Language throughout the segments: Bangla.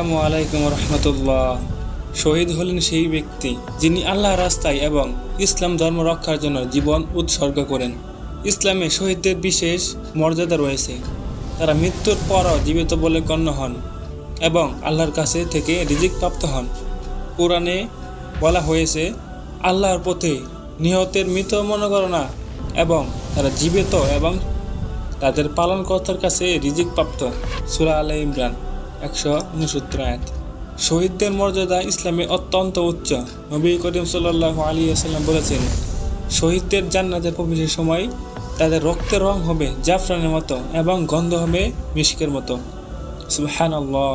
আসসালামু আলাইকুম রহমতুল্লাহ। শহীদ হলেন সেই ব্যক্তি যিনি আল্লাহ রাস্তায় এবং ইসলাম ধর্ম রক্ষার জন্য জীবন উৎসর্গ করেন। ইসলামে শহীদদের বিশেষ মর্যাদা রয়েছে। তারা মৃত্যুর পরও জীবিত বলে গণ্য হন এবং আল্লাহর কাছে থেকে রিজিক প্রাপ্ত হন। কোরআনে বলা হয়েছে, আল্লাহর পথে নিহতের মৃত মনোগণনা এবং তারা জীবিত এবং তাদের পালনকর্তার কাছে রিজিক প্রাপ্ত। সূরা আলে ইমরান 169 আয়াত। শহীদদের মর্যাদা ইসলামে অত্যন্ত উচ্চ। নবী করিম সাল্লাল্লাহু আলাইহি ওয়াসাল্লাম বলেছেন, শহীদদের জান্নাতে প্রবেশের সময় তাদের রক্তের রং হবে জাফরানের মতো এবং গন্ধ হবে মিশকের মতো। সুবহানাল্লাহ।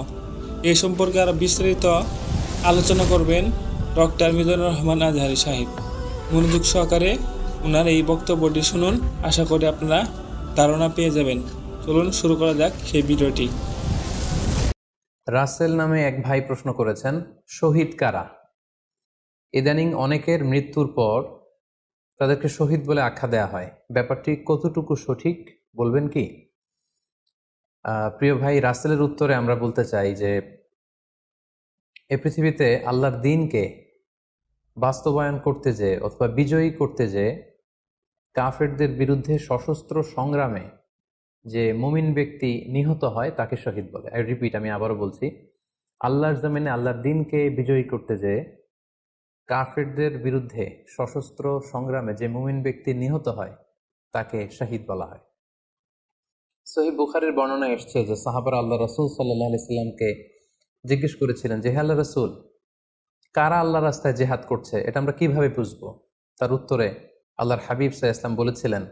এ সম্পর্কে আরো বিস্তারিত আলোচনা করবেন ডক্টর মিজানুর রহমান আজহারী সাহেব। মনোযোগ সহকারে ওনার এই বক্তব্যটি শুনুন, আশা করি আপনারা ধারণা পেয়ে যাবেন। চলুন শুরু করা যাক সেই ভিডিওটি। রাসেল নামে এক ভাই প্রশ্ন করেছেন, শহীদ কারা? ইদানিং অনেকের মৃত্যুর পর তাদেরকে শহীদ বলে আখ্যা দেয়া হয়। ব্যাপারটি কতটুকু সঠিক বলবেন কি? প্রিয় ভাই, রাসেলের উত্তরে আমরা বলতে চাই যে এ পৃথিবীতে আল্লাহর দ্বীনকে বাস্তবায়ন করতে যে অথবা বিজয়ী করতে যে কাফেরদের বিরুদ্ধে সশস্ত্র সংগ্রামে যে মুমিন ব্যক্তি নিহত হয় তাকে শহীদ বলে। আমি আবারও বলছি, আল্লাহর জমিনে আল্লাহর দ্বীনকে বিজয়ী করতে যে কাফেরদের বিরুদ্ধে সশস্ত্র সংগ্রামে যে মুমিন ব্যক্তি নিহত হয় তাকে শহীদ বলা হয়। সহিহ বুখারীর বর্ণনা এসছে যে সাহাবারা আল্লাহ রাসূল সাল্লাল্লাহু আলাইহি সাল্লামকে জিজ্ঞেস করেছিলেন যে, হে আল্লাহ রাসূল, কারা আল্লাহ রাস্তায় জিহাদ করছে এটা আমরা কিভাবে বুঝবো? তার উত্তরে আল্লাহর হাবিব সাল্লাল্লাহু আলাইহি সাল্লাম বলেছিলেন,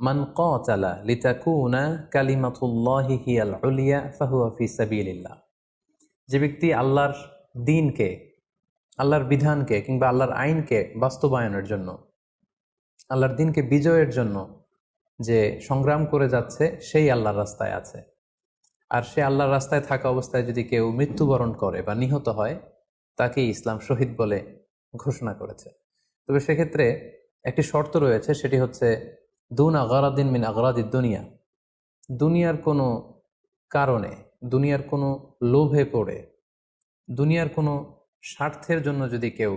মান কাতালা লিতাকুনা কালিমাতুল্লাহি হিয়াল উলিয়া ফাহুয়া ফি সাবিলিল্লাহ। যে ব্যক্তি আল্লাহর দ্বীনকে, আল্লাহর বিধানকে কিংবা আল্লাহর আইনকে বাস্তবায়নের জন্য, আল্লাহর দ্বীনকে বিজয়ের জন্য যে সংগ্রাম করে যাচ্ছে সেই আল্লাহর রাস্তায় আছে। আর সে আল্লাহর রাস্তায় থাকা অবস্থায় যদি কেউ মৃত্যুবরণ করে বা নিহত হয় তাকে ইসলাম শহীদ বলে ঘোষণা করেছে। তবে সেক্ষেত্রে একটি শর্ত রয়েছে, সেটি হচ্ছে দুন আগারাদিন মিন আগারাদিদ দুনিয়া। দুনিয়ার কোনো কারণে, দুনিয়ার কোনো লোভে পড়ে, দুনিয়ার কোনো স্বার্থের জন্য যদি কেউ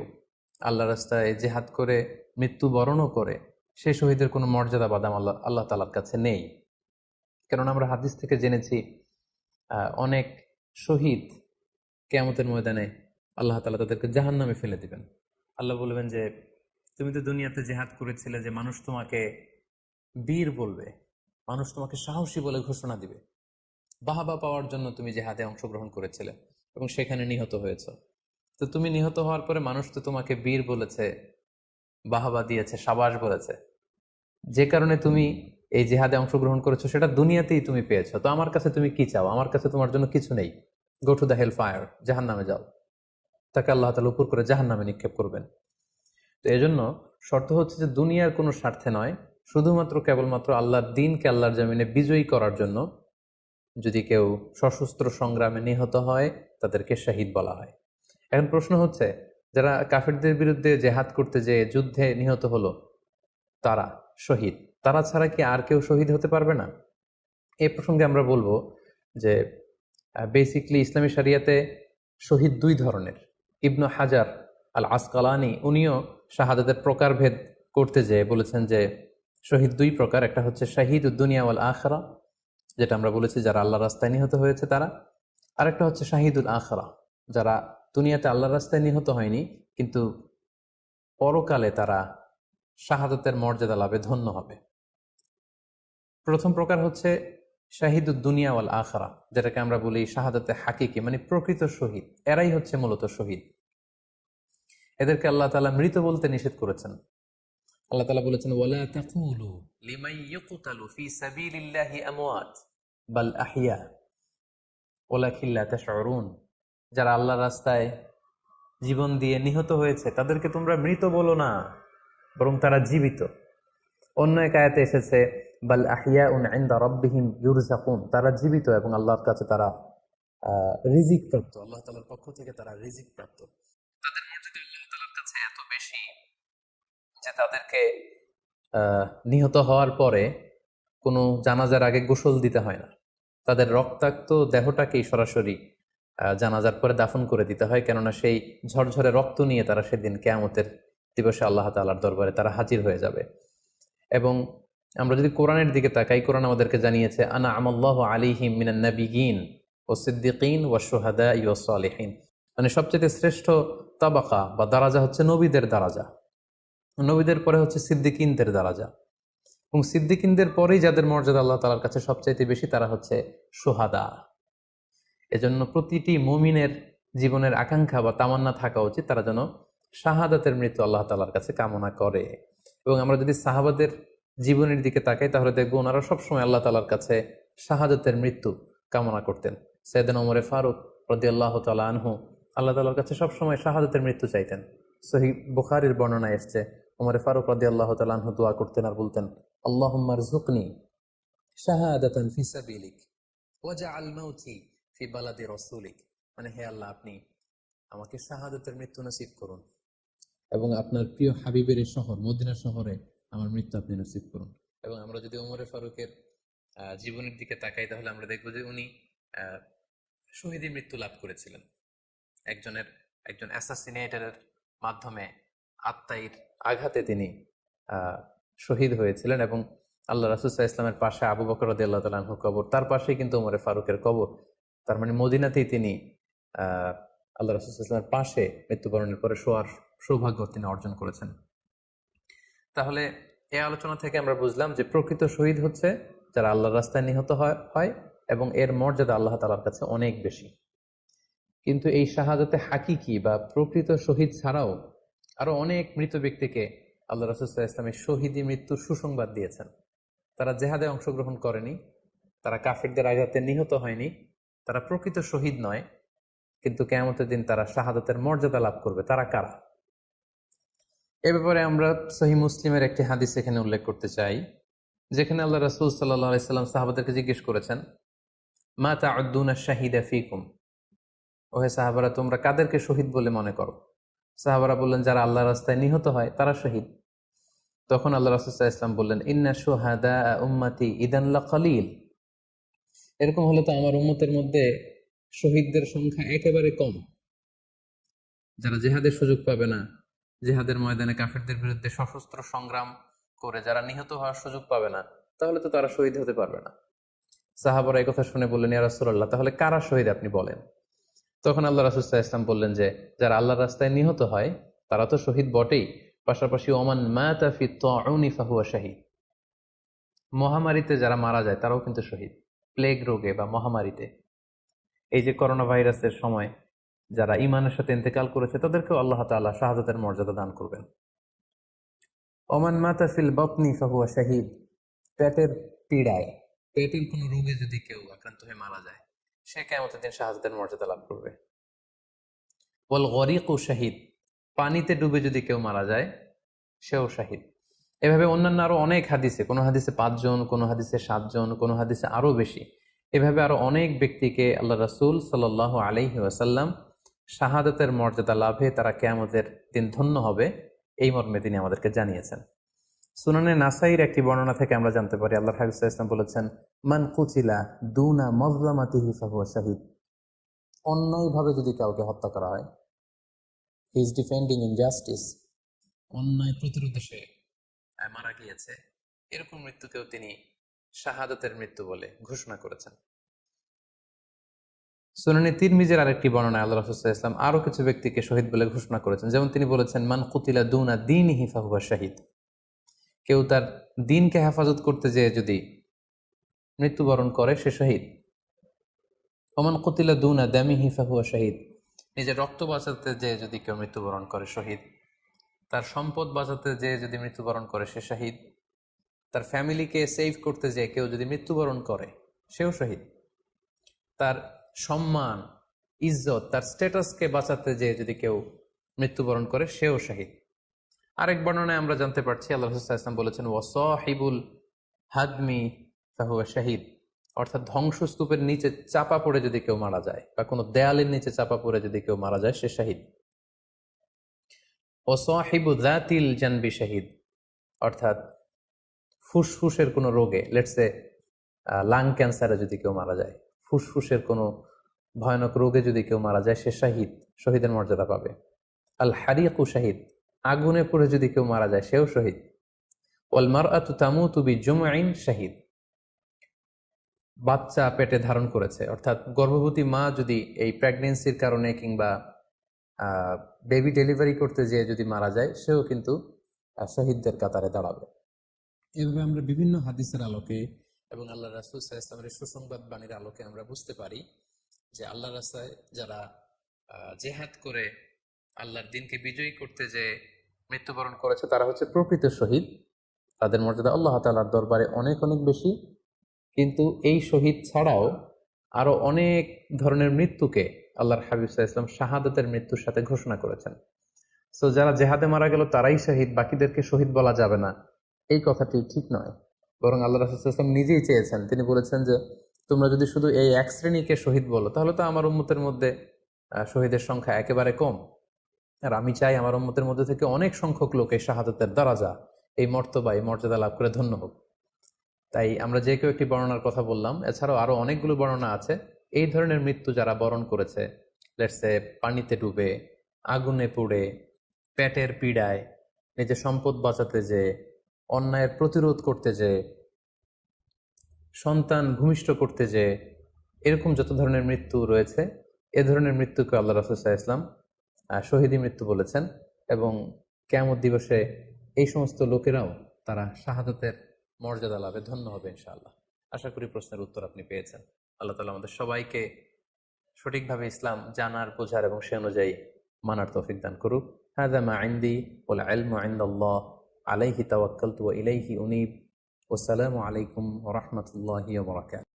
আল্লাহ রাস্তায় জেহাদ করে মৃত্যুবরণও করে, সেই শহীদের কোনো মর্যাদা বাদাম আল্লাহ তাআলার কাছে নেই। কারণ আমরা হাদিস থেকে জেনেছি অনেক শহীদ কিয়ামতের ময়দানে আল্লাহ তাআলা তাদেরকে জাহান্নামে ফেলে দিবেন। আল্লাহ বলবেন যে, তুমি তো দুনিয়াতে জেহাদ করেছিলে যে মানুষ তোমাকে বীর বলবে, মানুষ তোমাকে সাহসী বলে ঘোষণা দিবে, বাহাবা পাওয়ার জন্য তুমি জেহাদে অংশগ্রহণ করেছিলে এবং সেখানে নিহত হয়েছ। তো তুমি নিহত হওয়ার পরে মানুষ তো তোমাকে বীর বলেছে, বাহাবা দিয়েছে, সাবাস বলেছে, যে কারণে তুমি এই জেহাদে অংশগ্রহণ করেছো সেটা দুনিয়াতেই তুমি পেয়েছো। তো আমার কাছে তুমি কি চাও? আমার কাছে তোমার জন্য কিছু নেই। Go to the hell fire, জাহান নামে যাও। তাকে আল্লাহ তাআলা উপর করে জাহান নামে নিক্ষেপ করবেন। তো এজন্য শর্ত হচ্ছে যে দুনিয়ার কোনো স্বার্থে নয়, শুধুমাত্র কেবলমাত্র আল্লাহর দ্বীনকে আল্লাহর জমিনে বিজয়ী করার জন্য যদি কেউ সশস্ত্র সংগ্রামে নিহত হয় তাদেরকে শহীদ বলা হয়। এখন প্রশ্ন হচ্ছে, যারা কাফেরদের বিরুদ্ধে জেহাদ করতে যে যুদ্ধে নিহত হলো তারা শহীদ, তারা ছাড়া কি আর কেউ শহীদ হতে পারবে না? এই প্রসঙ্গে আমরা বলবো যে বেসিকলি ইসলামী শরিয়াতে শহীদ দুই ধরনের। ইবনু হাজার আল আসকালানি উনিও শাহাদাতের প্রকারভেদ করতে যেয়ে বলেছেন যে শহীদ দুই প্রকার। একটা হচ্ছে শাহিদ দুনিয়া ওয়াল আখরা, যেটা আমরা বলেছি যারা আল্লাহ রাস্তায় নিহত হয়েছে তারা। আরেকটা হচ্ছে শাহিদুল আখরা, যারা দুনিয়াতে আল্লাহর রাস্তায় নিহত হয়নি কিন্তু পরকালে তারা শাহাদাতের মর্যাদা লাভে ধন্য হবে। প্রথম প্রকার হচ্ছে শাহিদুদ দুনিয়া ওয়াল আখরা, যেটাকে আমরা বলি শাহাদাতে হাকিকি, মানে প্রকৃত শহীদ। এরাই হচ্ছে মূলত শহীদ। এদেরকে আল্লাহ তাআলা মৃত বলতে নিষেধ করেছেন। আল্লাহ তাআলা বলেছেন, ওয়ালা তাকুলু লিমান ইয়ুকতালু ফি সাবিলিল্লাহি আমওয়াত বাল আহইয়া ওয়ালাকিন লা তাশউরুন। যারা আল্লাহর রাস্তায় জীবন দিয়ে নিহত হয়েছে তাদেরকে তোমরা মৃত বলো না, বরং তারা জীবিত। অন্য এক আয়াতে এসেছে, বাল আহইয়াউন ইনদা রাব্বিহিম ইউরযাকুন, তারা জীবিত এবং আল্লাহর কাছে তারা রিজিক প্রাপ্ত, আল্লাহ তাআলার পক্ষ থেকে তারা রিজিক প্রাপ্ত। তাদের মর্যাদা আল্লাহ তাআলার কাছে এত বেশি যে তাদেরকে নিহত হওয়ার পরে কোনো জানাজার আগে গোসল দিতে হয় না। তাদের রক্তাক্ত দেহটাকেই সরাসরি জানাজার পরে দাফন করে দিতে হয়, কেননা সেই ঝরঝরে রক্ত নিয়ে তারা সেদিন কিয়ামতের দিবসে আল্লাহ তাআলার দরবারে তারা হাজির হয়ে যাবে। এবং আমরা যদি কোরআনের দিকে তাকাই, কোরআন আমাদেরকে জানিয়েছে আনা আমাল্লাহু আলাইহিম মিনান নাবিয়িন ওয়াস সিদ্দিকিন ওয়াশ শুহাদাই ওয়াস সালিহিন, মানে সবচেয়ে শ্রেষ্ঠ তাবাকা বা দারাজা হচ্ছে নবীদের দারাজা, নবীদের পরে হচ্ছে সিদ্দিকিনদের দারাজা, এবং সিদ্দিকিনদের পরেই যাদের মর্যাদা আল্লাহ তাআলার কাছে সবচাইতে বেশি তারা হচ্ছে শুহাদা। এজন্য প্রতিটি মুমিনের জীবনের আকাঙ্ক্ষা বা তামান্না থাকা উচিত তারা যেন শাহাদাতের মৃত্যু আল্লাহ তাআলার কাছে কামনা করে। এবং আমরা যদি সাহাবাদের জীবনের দিকে তাকাই তাহলে দেখবো ওনারা সবসময় আল্লাহ তাআলার কাছে শাহাদাতের মৃত্যু কামনা করতেন। সাইয়েদনা ওমর ফারুক রাদিয়াল্লাহু তাআলা আনহু আল্লাহ তাআলার কাছে সবসময় শাহাদাতের মৃত্যু চাইতেন। সহিহ বুখারীর বর্ণনায় এসেছে ওমর ফারুক রাদিয়াল্লাহু তাআলা আনহু দোয়া করতেন আর বলতেন আল্লাহুম্মা রযুকনি শাহাদাতান ফি সাবিলিক ওয়াজআল মাউতি ফি বালাদি রাসূলিক, মানে হে আল্লাহ আপনি আমাকে শাহাদাতের মৃত্যু নসিব করুন এবং আপনার প্রিয় হাবিবের এই শহর মদিনা শহরে আমার মৃত্যু আপনি নসিব করুন। এবং আমরা যদি ওমরে ফারুকের জীবনের দিকে তাকাই তাহলে আমরা দেখবো যে উনি শহীদী মৃত্যু লাভ করেছিলেন। একজন অ্যাসাসিনেটরের মাধ্যমে আত্মাইর আঘাতে তিনি শহীদ হয়েছিলেন। এবং আল্লাহ রাসূল সাল্লাল্লাহু আলাইহি ওয়াসাল্লামের পাশে আবু বকর রাদিয়াল্লাহু তাআলা আনহু কবর, তার পাশেই কিন্তু ওমরে ফারুকের কবর। তার মানে মদিনাতেই তিনি আল্লাহ রাসূল সাল্লাল্লাহু আলাইহি ওয়াসাল্লামের পাশে মৃত্যুবরণের পরে শোয়ার সৌভাগ্য তিনি অর্জন করেছেন। তাহলে এই আলোচনা থেকে আমরা বুঝলাম যে প্রকৃত শহীদ হচ্ছে যারা আল্লাহর রাস্তায় নিহত হয় এবং এর মর্যাদা আল্লাহ তাআলার কাছে অনেক বেশি। কিন্তু এই শাহাদাতে হাকিকি বা প্রকৃত শহীদ ছাড়াও আরো অনেক মৃত ব্যক্তিকে আল্লাহ রাসূল সাল্লাল্লাহু আলাইহি ওয়াসাল্লাম শহীদী মৃত্যুর সুসংবাদ দিয়েছেন। তারা জেহাদে অংশগ্রহণ করেনি, তারা কাফিরদের আঘাতে নিহত হয়নি, তারা প্রকৃত শহীদ নয়, কিন্তু কিয়ামতের দিন তারা শাহাদাতের মর্যাদা লাভ করবে। তারা কারা? এ ব্যাপারে আমরা সহিহ মুসলিমের একটি হাদিস এখানে উল্লেখ করতে চাই, যেখানে আল্লাহ রাসূল সাল্লাল্লাহু আলাইহি সাল্লাম সাহাবাদেরকে জিজ্ঞেস করেছেন মা তাউদ্দুনা শাহিদা ফিকুম, ওহে সাহাবারা তোমরা কাদেরকে শহীদ বলে মনে করো? সাহাবারা বললেন যারা আল্লাহর রাস্তায় নিহত হয় তারা শহীদ। তখন আল্লাহ রাসূল সাল্লাল্লাহু আলাইহি ওয়াসাল্লাম বললেন ইন্না শুহাদা উম্মতি ইদান লাকালিল, এরকম হলে তো আমার উম্মতের মধ্যে শহীদদের সংখ্যা একেবারে কম। যারা জেহাদের সুযোগ পাবে না, জেহাদের ময়দানে কাফেরদের বিরুদ্ধে সশস্ত্র সংগ্রাম করে যারা নিহত হওয়ার সুযোগ পাবে না, তাহলে তো তারা শহীদ হতে পারবে না। সাহাবারা এই কথা শুনে বললেন ইয়া রাসূলুল্লাহ তাহলে কারা শহীদ আপনি বলেন। তখন আল্লাহ রাসূল সাল্লাল্লাহু আলাইহি ওয়াসাল্লাম বললেন যে যারা আল্লাহর রাস্তায় নিহত হয় তারা তো শহীদ বটেই, পাশাপাশি ওমান মাতা ফি তাউনি ফাহুয়া শাহীদ, মহামারীতে যারা মারা যায় তারাও কিন্তু শহীদ। প্লেগ রোগে বা মহামারীতে, এই যে করোনা ভাইরাসের সময় যারা ঈমানের সাথে ইন্তেকাল করেছে তাদেরকেও আল্লাহ তাআলা শাহাদাতের মর্যাদা দান করবেন। ওমান মাতা ফিল বাতনি ফাহুয়া শাহীদ, পেটের পীড়ায়, পেটের কোনো রোগে যদি কেউ আক্রান্ত হয়ে মারা যায় সে কিয়ামতের দিন শাহাদাতের মর্যাদা লাভ করবে। ওয়াল গরিকু শাহীদ, পানিতে ডুবে যদি কেউ মারা যায় সেও শাহীদ। এভাবে অন্যান্য আরো অনেক হাদিসে, কোনো হাদিসে 5 জন, কোনো হাদিসে 7 জন, কোনো হাদিসে আরো বেশি, এভাবে আরো অনেক ব্যক্তিকে আল্লাহ রাসূল সাল্লাল্লাহু আলাইহি ওয়াসাল্লাম শাহাদাতের মর্যাদা লাভে তারা কিয়ামতের দিন ধন্য হবে এই মর্মে তিনি আমাদেরকে জানিয়েছেন। সুনানে নাসাইর একটি বর্ণনা থেকে আমরা জানতে পারি আল্লাহর হাবিব সাল্লাল্লাহু আলাইহি ওয়াসাল্লাম বলেছেন মান কুতিলা দুনা মাজলামাতিহি ফাহুয়া শাহীদ, অন্যায়ভাবে যদি কাউকে হত্যা করা হয়, হি ইজ ডিফেন্ডিং ইনজাস্টিস, অন্যায় প্রতিরোধে সে মারা গিয়েছে, এরকম মৃত্যুকেও তিনি শাহাদাতের মৃত্যু বলে ঘোষণা করেছেন। সুনানে তিরমিজির আরেকটি বর্ণনায় আল্লাহ রাসূল সাল্লাল্লাহু আলাইহি ওয়াসাল্লাম আরো কিছু ব্যক্তিকে শহীদ বলে ঘোষণা করেছেন। যেমন তিনি বলেছেন মান কুতিলা দুনা দীনিহি ফাহুয়া শাহীদ, কেউ তার দ্বীনকে হেফাজত করতে যেয়ে যদি মৃত্যুবরণ করে সে শহীদ। ওমান কুতিলা দুনা দামিহি ফাহুয়া শাহীদ, নিজের রক্ত বাঁচাতে যেয়ে যদি কেউ মৃত্যুবরণ করে শহীদ। তার সম্পদ বাঁচাতে যেয়ে যদি মৃত্যুবরণ করে সে শহীদ। তার ফ্যামিলিকে সেভ করতে যেয়ে কেউ যদি মৃত্যুবরণ করে সেও শহীদ। তার সম্মান, ইজ্জত, তার স্ট্যাটাসকে বাঁচাতে যেয়ে যদি কেউ মৃত্যুবরণ করে সেও শহীদ। আরেক বর্ণনায় আমরা জানতে পারছি আল্লাহ রাসূল সাল্লাল্লাহু আলাইহি ওয়াসাল্লাম বলেছেন ওয়াসাহিবুল হাদমি ফাহুয়া শাহীদ, অর্থাৎ ধ্বংসস্তূপের নিচে চাপা পড়ে যদি কেউ মারা যায় বা কোনো দেয়ালের নিচে চাপা পড়ে যদি কেউ মারা যায় সে শহীদ। ওয়াসাহিবু যাতিল জানবি শাহীদ, অর্থাৎ ফুসফুসের কোনো রোগে, লেটস সে লাং ক্যান্সারে যদি কেউ মারা যায়, ফুসফুসের কোনো ভয়ানক রোগে যদি কেউ মারা যায় সে শাহিদ, শহীদের মর্যাদা পাবে। আল হারিকু শাহিদ, আগুনে পড়ে যদি কেউ মারা যায় সেও শহীদ। ওয়াল মারআতু তামুতু বিজুমইন শাহিদ, বাচ্চা পেটে ধারণ করেছে অর্থাৎ গর্ভবতী মা যদি এই প্রেগনেন্সির কারণে কিংবা বেবি ডেলিভারি করতে যেয়ে যদি মারা যায় সেও কিন্তু শহীদদের কাতারে দাঁড়াবে। এভাবে আমরা বিভিন্ন হাদিসের আলোকে এবং আল্লাহ রাসূল সাল্লাল্লাহু আলাইহি ওয়াসাল্লামের সুসংবাদ বাণীর আলোকে আমরা বুঝতে পারি যে আল্লাহ রাস্তায় যারা জেহাদ করে আল্লাহর দ্বীনকে বিজয়ী করতে যে মৃত্যুবরণ করেছে তারা হচ্ছে প্রকৃত শহীদ। তাদের মর্যাদা আল্লাহ তাআলার দরবারে অনেক অনেক বেশি। কিন্তু এই শহীদ ছাড়াও আরো অনেক ধরনের মৃত্যুকে আল্লাহর হাবিব সাল্লাল্লাহু আলাইহি ওয়াসাল্লাম শাহাদাতের মৃত্যুর সাথে ঘোষণা করেছেন। সো যারা জেহাদে মারা গেল তারাই শহীদ, বাকিদেরকে শহীদ বলা যাবে না, এই কথাটি ঠিক নয়। বরং আল্লাহ রাসূল সাল্লাল্লাহু আলাইহি ওয়াসাল্লাম নিজেই চেয়েছেন, তিনি বলেছেন যে তোমরা যদি শুধু এই এক শ্রেণীকে শহীদ বলো তাহলে তো আমার উম্মতের মধ্যে শহীদের সংখ্যা একেবারে কম। আর আমি চাই আমার উম্মতের মধ্যে থেকে অনেক সংখ্যক লোক এই শাহাদাতের দারাজা, এই মর্তবা, এই মর্যাদা লাভ করে ধন্য হোক। তাই আমরা যে কেউ একটি বর্ণনার কথা বললাম, এছাড়াও আরো অনেকগুলো বর্ণনা আছে এই ধরনের মৃত্যু যারা বরণ করেছে। লেটস সে পানিতে ডুবে, আগুনে পুড়ে, পেটের পীড়ায়, নিজের সম্পদ বাঁচাতে যে, অন্যায়ের প্রতিরোধ করতে যে, সন্তান ভূমিষ্ঠ করতে যে, এরকম যত ধরনের মৃত্যু রয়েছে এ ধরনের মৃত্যুকে আল্লাহ রাসূল সাল্লাল্লাহু আলাইহি ওয়াসাল্লাম শহীদী মৃত্যু বলেছেন। এবং কিয়ামত দিবসে এই সমস্ত লোকেরাও তারা শাহাদাতের মর্যাদা লাভে ধন্য হবে ইনশাআল্লাহ। আশা করি প্রশ্নের উত্তর আপনি পেয়েছেন। আল্লাহ তাআলা আমাদের সবাইকে সঠিকভাবে ইসলাম জানার, বোঝার এবং সে অনুযায়ী মানার তৌফিক দান করুক। হাযা মা ইনদি ওয়াল ইলমু ইনদাল্লাহ আলাইহি তাওয়াক্কালতু ওয়া ইলাইহি উনীব। ওয়াসসালামু আলাইকুম ওয়া রাহমাতুল্লাহি ওয়া বারাকাতুহু।